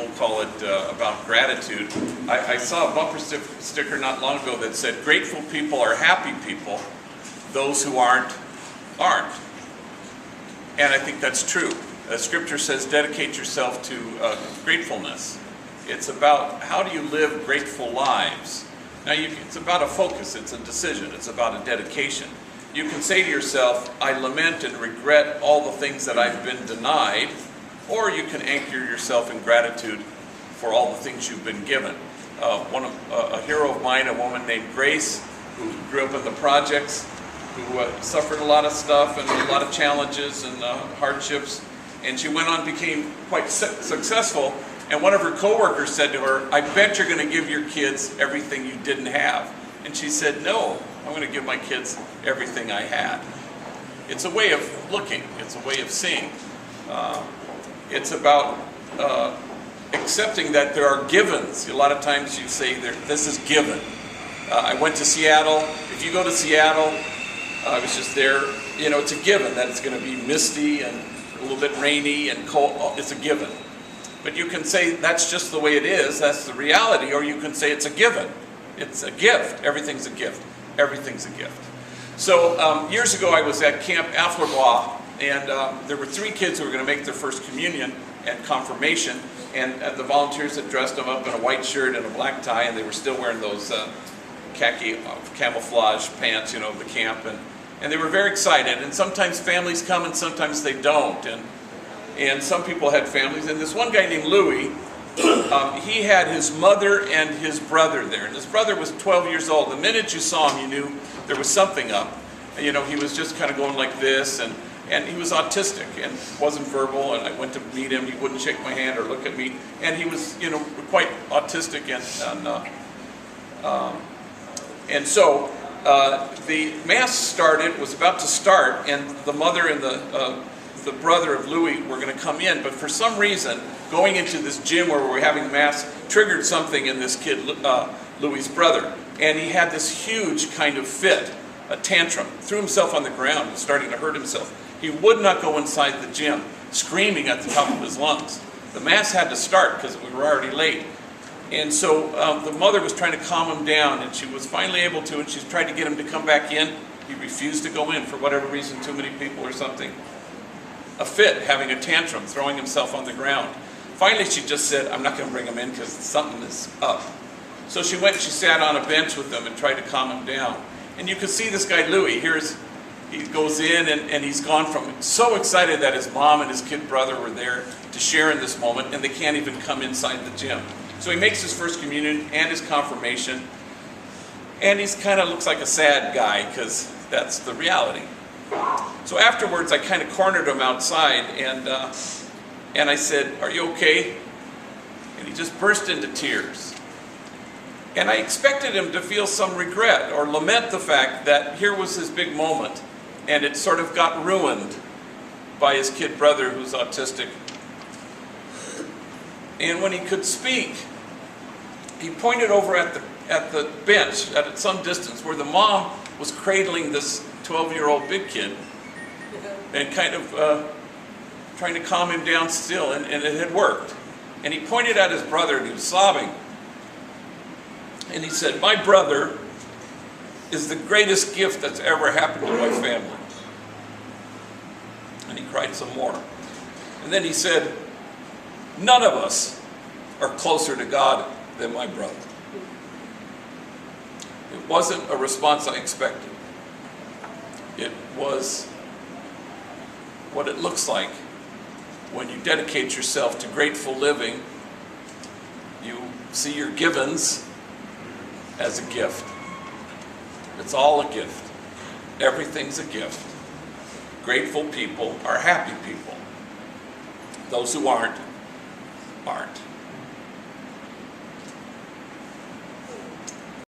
we'll call it about gratitude. I saw a bumper sticker not long ago that said, "Grateful people are happy people. Those who aren't. And I think that's true. Scripture says, dedicate yourself to gratefulness. It's about how do you live grateful lives. Now, it's about a focus, it's a decision, it's about a dedication. You can say to yourself, I lament and regret all the things that I've been denied, or you can anchor yourself in gratitude for all the things you've been given. A hero of mine, a woman named Grace, who grew up in the projects, who suffered a lot of stuff and a lot of challenges and hardships, and she went on, became quite successful, and one of her coworkers said to her, I bet you're going to give your kids everything you didn't have. And she said, no, I'm going to give my kids everything I had. It's a way of looking, it's a way of seeing. It's about accepting that there are givens. A lot of times you say, this is given. I went to Seattle. If you go to Seattle, I was just there, you know, it's a given that it's going to be misty and a little bit rainy and cold. It's a given. But you can say that's just the way it is, that's the reality, or you can say it's a given. It's a gift. Everything's a gift. Everything's a gift. So years ago I was at Camp Afflerbach, and there were 3 kids who were going to make their first communion and confirmation, and the volunteers had dressed them up in a white shirt and a black tie, and they were still wearing those khaki camouflage pants, you know, of the camp, and they were very excited. And sometimes families come and sometimes they don't, and some people had families. And this one guy named Louis, he had his mother and his brother there, and his brother was 12 years old. The minute you saw him, you knew there was something up. You know, he was just kind of going like this, and he was autistic and wasn't verbal, and I went to meet him. He wouldn't shake my hand or look at me, and he was, you know, quite autistic, and so the Mass was about to start, and the mother and the brother of Louis were going to come in, but for some reason, going into this gym where we were having Mass triggered something in this kid, Louis's brother, and he had this huge kind of fit, a tantrum, threw himself on the ground and starting to hurt himself. He would not go inside the gym, screaming at the top of his lungs. The Mass had to start because we were already late. And so the mother was trying to calm him down, and she was finally able to, and she tried to get him to come back in. He refused to go in for whatever reason, too many people or something. A fit, having a tantrum, throwing himself on the ground. Finally, she just said, I'm not going to bring him in because something is up. So she went and she sat on a bench with him and tried to calm him down. And you could see this guy, Louis, he goes in and he's gone from so excited that his mom and his kid brother were there to share in this moment, and they can't even come inside the gym. So he makes his first communion and his confirmation, and he's kind of looks like a sad guy because that's the reality. So afterwards, I kind of cornered him outside, and I said, are you okay? And he just burst into tears. And I expected him to feel some regret or lament the fact that here was his big moment, and it sort of got ruined by his kid brother who's autistic. And when he could speak, he pointed over at the bench at some distance where the mom was cradling this 12-year-old big kid and kind of trying to calm him down still, and it had worked. And he pointed at his brother, and he was sobbing. And he said, my brother is the greatest gift that's ever happened to my family. And he cried some more. And then he said, none of us are closer to God than my brother. It wasn't a response I expected. It was what it looks like when you dedicate yourself to grateful living. You see your givens as a gift. It's all a gift. Everything's a gift. Grateful people are happy people. Those who aren't.